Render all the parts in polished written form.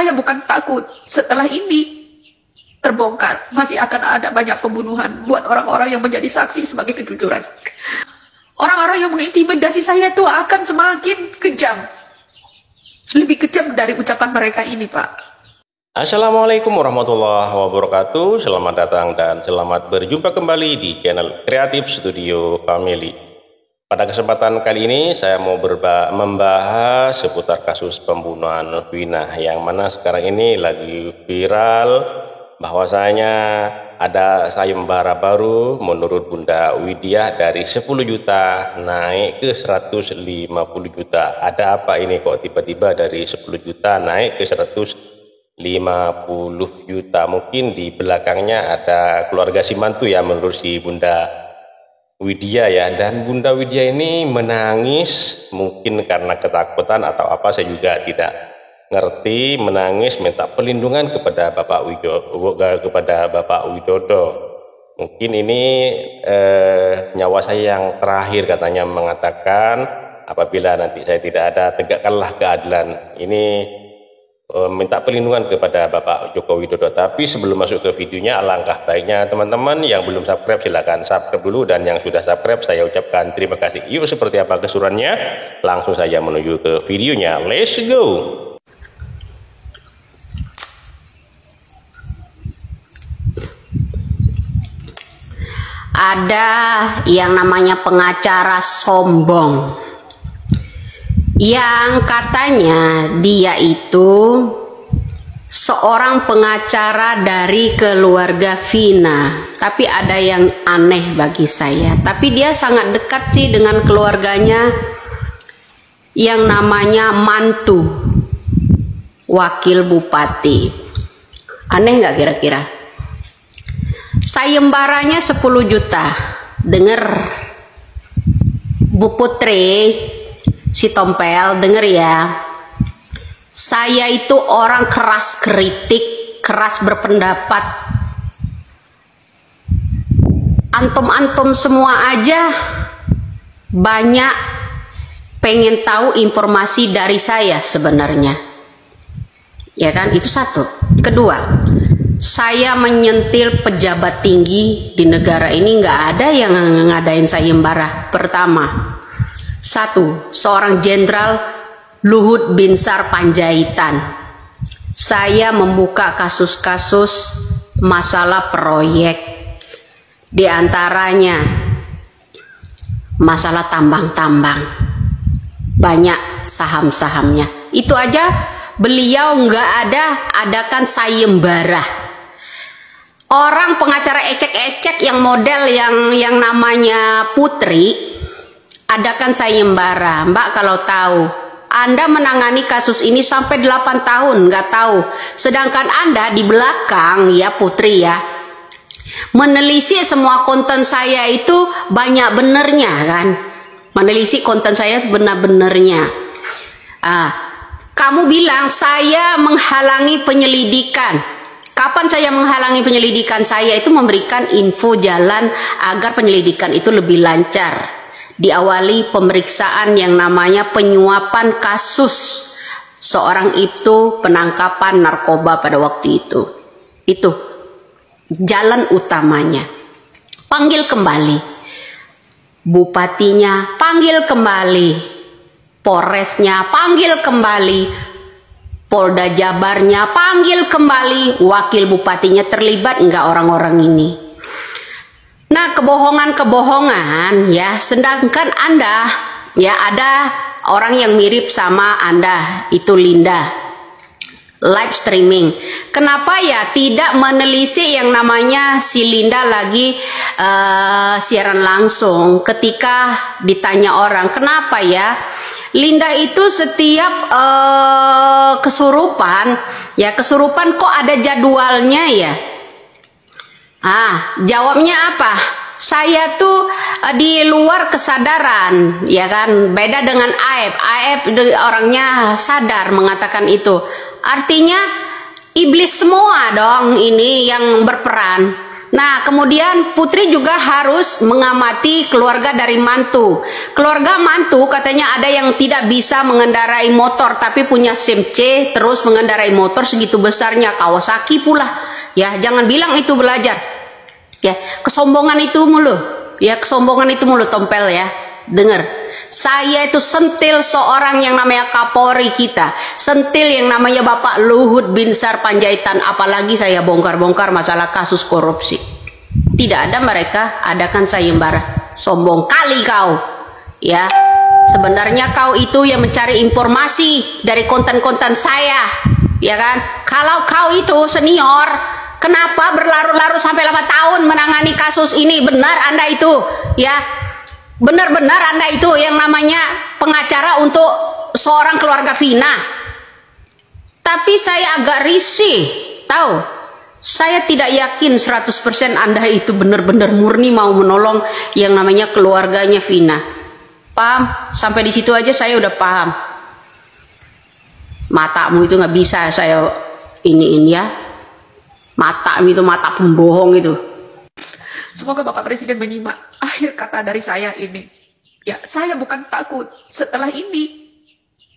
saya bukan takut. Setelah ini terbongkar, masih akan ada banyak pembunuhan buat orang-orang yang menjadi saksi sebagai kejujuran. Orang-orang yang mengintimidasi saya itu akan semakin kejam. Lebih kejam dari ucapan mereka ini, Pak. Assalamualaikum warahmatullahi wabarakatuh. Selamat datang dan selamat berjumpa kembali di channel Kreatif Studio Family. Pada kesempatan kali ini saya mau membahas seputar kasus pembunuhan Vina, yang mana sekarang ini lagi viral bahwasanya ada sayembara baru menurut Bunda Widya dari 10 juta naik ke 150 juta. Ada apa ini kok tiba-tiba dari 10 juta naik ke 150 juta? Mungkin di belakangnya ada keluarga si mantu ya, menurut si Bunda Widya ya. Dan Bunda Widya ini menangis mungkin karena ketakutan atau apa, saya juga tidak ngerti. Menangis minta perlindungan kepada Bapak Widodo. Mungkin ini nyawa saya yang terakhir, katanya, mengatakan apabila nanti saya tidak ada, tegakkanlah keadilan. Ini minta perlindungan kepada Bapak Joko Widodo. Tapi sebelum masuk ke videonya, alangkah baiknya teman-teman yang belum subscribe silahkan subscribe dulu, dan yang sudah subscribe saya ucapkan terima kasih. Yuk, seperti apa keseruannya, langsung saja menuju ke videonya. Let's go. Ada yang namanya pengacara sombong yang katanya dia itu seorang pengacara dari keluarga Vina. Tapi ada yang aneh bagi saya, tapi dia sangat dekat sih dengan keluarganya yang namanya mantu wakil bupati. Aneh nggak kira-kira? Sayembaranya 10 juta. Dengar Bu Putri si Tompel, denger ya. Saya itu orang keras kritik, keras berpendapat. Antum-antum semua aja banyak pengen tahu informasi dari saya sebenarnya. Ya kan, itu satu. Kedua, saya menyentil pejabat tinggi di negara ini, nggak ada yang ngadain sayembara. Pertama, satu, seorang jenderal Luhut Binsar Panjaitan. Saya membuka kasus-kasus masalah proyek, di antaranya masalah tambang-tambang, banyak saham-sahamnya. Itu aja beliau nggak adakan sayembara. Orang pengacara ecek-ecek yang model yang namanya Putri adakan sayembara. Mbak kalau tahu, Anda menangani kasus ini sampai 8 tahun nggak tahu. Sedangkan Anda di belakang ya Putri ya, menelisik semua konten saya itu banyak benernya kan. Menelisik konten saya benar-benarnya. Kamu bilang saya menghalangi penyelidikan. Kapan saya menghalangi penyelidikan? Saya itu memberikan info jalan agar penyelidikan itu lebih lancar. Diawali pemeriksaan yang namanya penyuapan kasus seorang itu penangkapan narkoba pada waktu itu. Itu jalan utamanya. Panggil kembali bupatinya, panggil kembali Polresnya, panggil kembali Polda Jabarnya, panggil kembali wakil bupatinya. Terlibat enggak orang-orang ini? Nah, kebohongan-kebohongan ya, sedangkan Anda ya ada orang yang mirip sama Anda, itu Linda live streaming. Kenapa ya tidak menelisik yang namanya si Linda lagi siaran langsung? Ketika ditanya orang, kenapa ya Linda itu setiap kesurupan kok ada jadwalnya ya? Jawabnya apa? Saya tuh di luar kesadaran, ya kan? Beda dengan Aep. Aep orangnya sadar mengatakan itu. Artinya iblis semua dong ini yang berperan. Nah, kemudian Putri juga harus mengamati keluarga dari mantu. Keluarga mantu katanya ada yang tidak bisa mengendarai motor tapi punya SIM C, terus mengendarai motor segitu besarnya, Kawasaki pula. Ya, jangan bilang itu belajar. Ya, kesombongan itu mulu. Ya, kesombongan itu mulu, Tompel ya. Dengar. Saya itu sentil seorang yang namanya Kapolri kita, sentil yang namanya Bapak Luhut Binsar Panjaitan, apalagi saya bongkar-bongkar masalah kasus korupsi. Tidak ada mereka adakan sayembara. Sombong kali kau. Ya, sebenarnya kau itu yang mencari informasi dari konten-konten saya, ya kan? Kalau kau itu senior, kenapa berlarut-larut sampai 8 tahun menangani kasus ini? Benar Anda itu, ya? Benar-benar Anda itu yang namanya pengacara untuk seorang keluarga Vina. Tapi saya agak risih, tahu? Saya tidak yakin 100% Anda itu benar-benar murni mau menolong yang namanya keluarganya Vina. Paham? Sampai di situ aja saya udah paham. Matamu itu nggak bisa saya iniin ya. Matamu itu mata pembohong itu. Semoga Bapak Presiden menyimak akhir kata dari saya ini. Ya, saya bukan takut setelah ini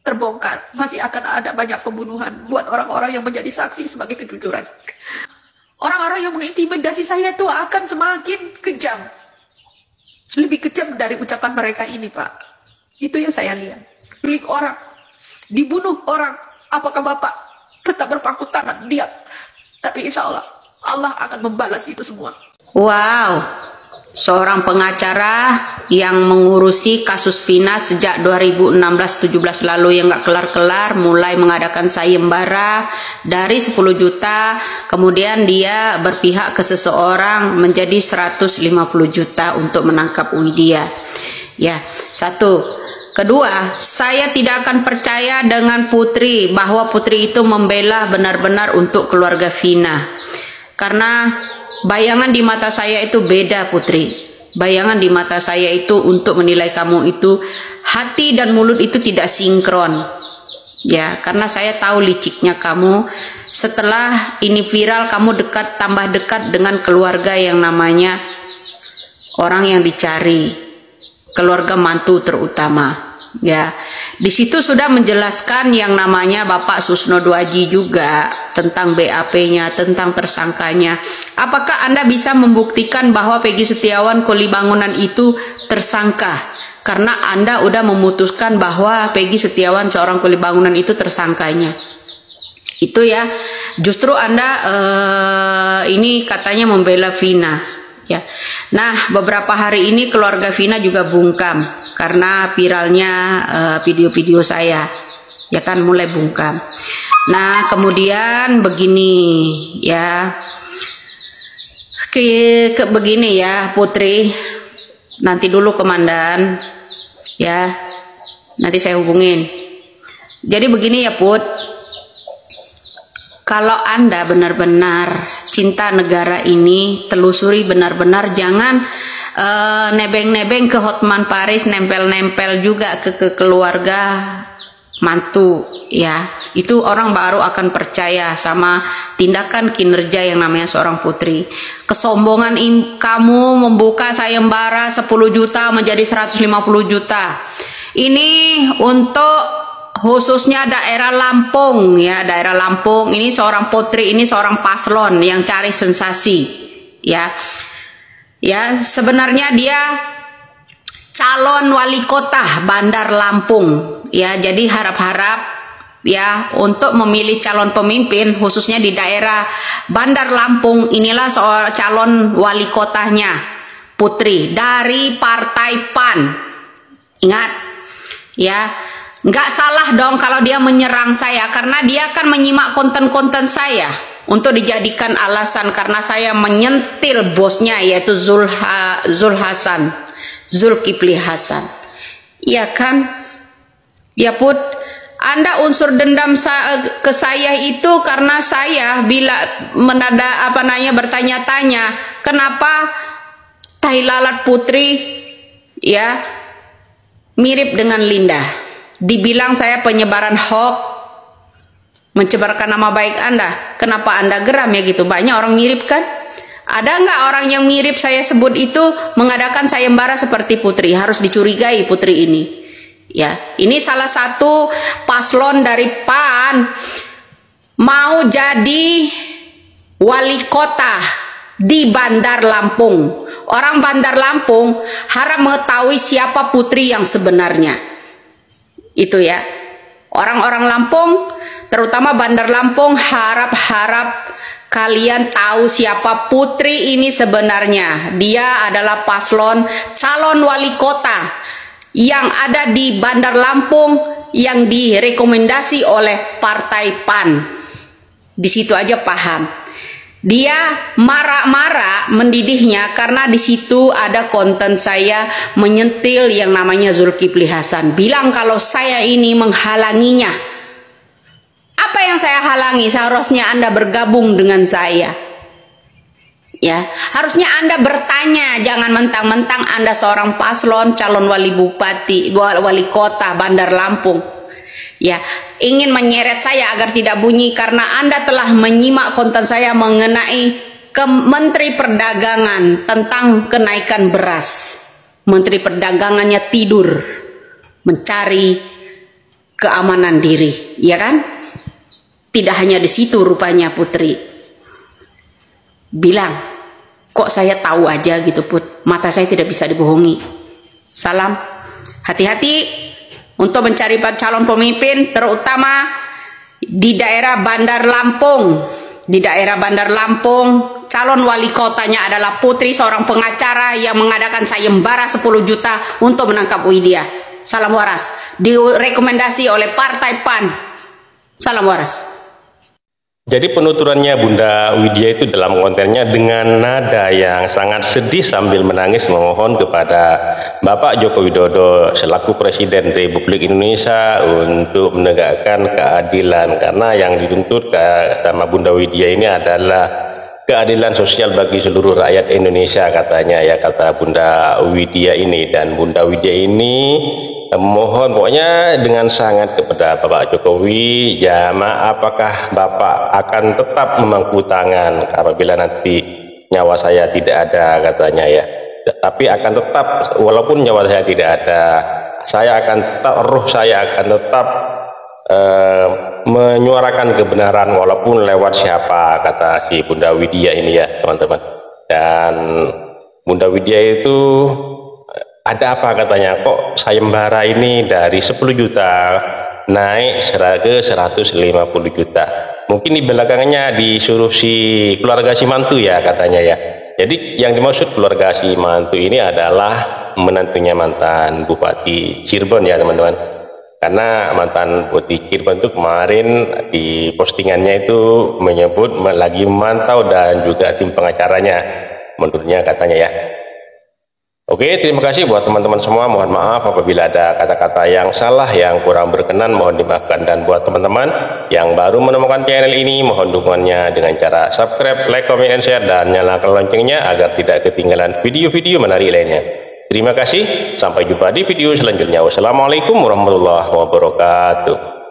terbongkar masih akan ada banyak pembunuhan buat orang-orang yang menjadi saksi sebagai kejujuran. Orang-orang yang mengintimidasi saya itu akan semakin kejam. Lebih kejam dari ucapan mereka ini, Pak. Itu yang saya lihat. Klik orang, dibunuh orang. Apakah Bapak tetap berpangku tangan? Diam. Tapi insya Allah, Allah akan membalas itu semua. Wow, seorang pengacara yang mengurusi kasus Vina sejak 2016-17 lalu yang gak kelar-kelar, mulai mengadakan sayembara dari 10 juta, kemudian dia berpihak ke seseorang menjadi 150 juta untuk menangkap Widya. Ya, satu. Kedua, saya tidak akan percaya dengan Putri bahwa Putri itu membela benar-benar untuk keluarga Vina. Karena bayangan di mata saya itu beda, Putri. Bayangan di mata saya itu untuk menilai kamu itu hati dan mulut itu tidak sinkron. Ya, karena saya tahu liciknya kamu. Setelah ini viral, kamu tambah dekat dengan keluarga yang namanya orang yang dicari, keluarga mantu terutama. Ya, di situ sudah menjelaskan yang namanya Bapak Susno Duaji juga tentang BAP-nya, tentang tersangkanya. Apakah Anda bisa membuktikan bahwa Peggy Setiawan Kuli Bangunan itu tersangka? Karena Anda udah memutuskan bahwa Peggy Setiawan seorang kuli bangunan itu tersangkanya. Itu ya, justru Anda ini katanya membela Vina. Ya, nah beberapa hari ini keluarga Vina juga bungkam karena viralnya video-video saya, ya kan, mulai bungkam. Nah kemudian begini ya, begini ya Putri, nanti dulu Komandan, ya nanti saya hubungin. Jadi begini ya Put, kalau Anda benar-benar cinta negara ini, telusuri benar-benar, jangan nebeng-nebeng ke Hotman Paris, nempel-nempel juga ke keluarga mantu, ya. Itu orang baru akan percaya sama tindakan kinerja yang namanya seorang Putri. Kesombongan kamu membuka sayembara 10 juta menjadi 150 juta. Ini untuk khususnya daerah Lampung, ya, daerah Lampung. Ini seorang Putri, ini seorang paslon yang cari sensasi, ya. Ya, sebenarnya dia calon wali kota Bandar Lampung, ya. Jadi harap-harap ya untuk memilih calon pemimpin khususnya di daerah Bandar Lampung, inilah seorang calon wali kotanya Putri dari Partai PAN. Ingat, ya. Nggak salah dong kalau dia menyerang saya, karena dia akan menyimak konten-konten saya untuk dijadikan alasan karena saya menyentil bosnya, yaitu Zulkifli Hasan. Iya kan? Ya Put, Anda unsur dendam ke saya itu karena saya bila bertanya-tanya kenapa tai lalat Putri ya mirip dengan Linda. Dibilang saya penyebaran hoax, mencemarkan nama baik Anda. Kenapa Anda geram ya gitu? Banyak orang mirip kan? Ada nggak orang yang mirip saya sebut itu mengadakan sayembara seperti Putri? Harus dicurigai Putri ini. Ya, ini salah satu paslon dari PAN mau jadi wali kota di Bandar Lampung. Orang Bandar Lampung harap mengetahui siapa Putri yang sebenarnya. Itu ya. Orang-orang Lampung, terutama Bandar Lampung, harap kalian tahu siapa Putri ini sebenarnya. Dia adalah paslon calon wali kota yang ada di Bandar Lampung yang direkomendasi oleh Partai PAN. Di situ aja paham. Dia marah-marah mendidihnya karena di situ ada konten saya menyentil yang namanya Zulkifli Hasan. Bilang kalau saya ini menghalanginya. Apa yang saya halangi? Seharusnya Anda bergabung dengan saya. Ya, harusnya Anda bertanya, jangan mentang-mentang Anda seorang paslon calon wali bupati, wali kota Bandar Lampung. Ya, ingin menyeret saya agar tidak bunyi karena Anda telah menyimak konten saya mengenai Menteri Perdagangan tentang kenaikan beras. Menteri Perdagangannya tidur mencari keamanan diri, ya kan? Tidak hanya di situ rupanya Putri. Bilang, kok saya tahu aja gitu Put, mata saya tidak bisa dibohongi. Salam, hati-hati untuk mencari calon pemimpin, terutama di daerah Bandar Lampung. Di daerah Bandar Lampung, calon wali kotanya adalah Putri, seorang pengacara yang mengadakan sayembara 10 juta untuk menangkap Widya. Salam waras, direkomendasi oleh Partai PAN. Salam waras. Jadi penuturannya Bunda Widya itu dalam kontennya dengan nada yang sangat sedih sambil menangis memohon kepada Bapak Joko Widodo selaku Presiden Republik Indonesia untuk menegakkan keadilan, karena yang dituntut sama Bunda Widya ini adalah keadilan sosial bagi seluruh rakyat Indonesia katanya ya, kata Bunda Widya ini. Dan Bunda Widya ini mohon pokoknya dengan sangat kepada Bapak Jokowi, ya apakah Bapak akan tetap memangku tangan apabila nanti nyawa saya tidak ada katanya ya, tapi akan tetap walaupun nyawa saya tidak ada, saya akan tetap, roh saya akan tetap menyuarakan kebenaran walaupun lewat siapa, kata si Bunda Widya ini ya teman-teman. Dan Bunda Widya itu ada apa katanya, kok sayembara ini dari 10 juta naik ke 150 juta. Mungkin di belakangnya disuruh si keluarga si mantu ya katanya ya. Jadi yang dimaksud keluarga si mantu ini adalah menantunya mantan Bupati Cirebon ya teman-teman. Karena mantan Bupati Cirebon itu kemarin di postingannya itu menyebut lagi memantau dan juga tim pengacaranya menurutnya katanya ya. Oke, terima kasih buat teman-teman semua. Mohon maaf apabila ada kata-kata yang salah, yang kurang berkenan, mohon dimaafkan. Dan buat teman-teman yang baru menemukan channel ini, mohon dukungannya dengan cara subscribe, like, comment, and share, dan nyalakan loncengnya agar tidak ketinggalan video-video menarik lainnya. Terima kasih, sampai jumpa di video selanjutnya. Wassalamualaikum warahmatullahi wabarakatuh.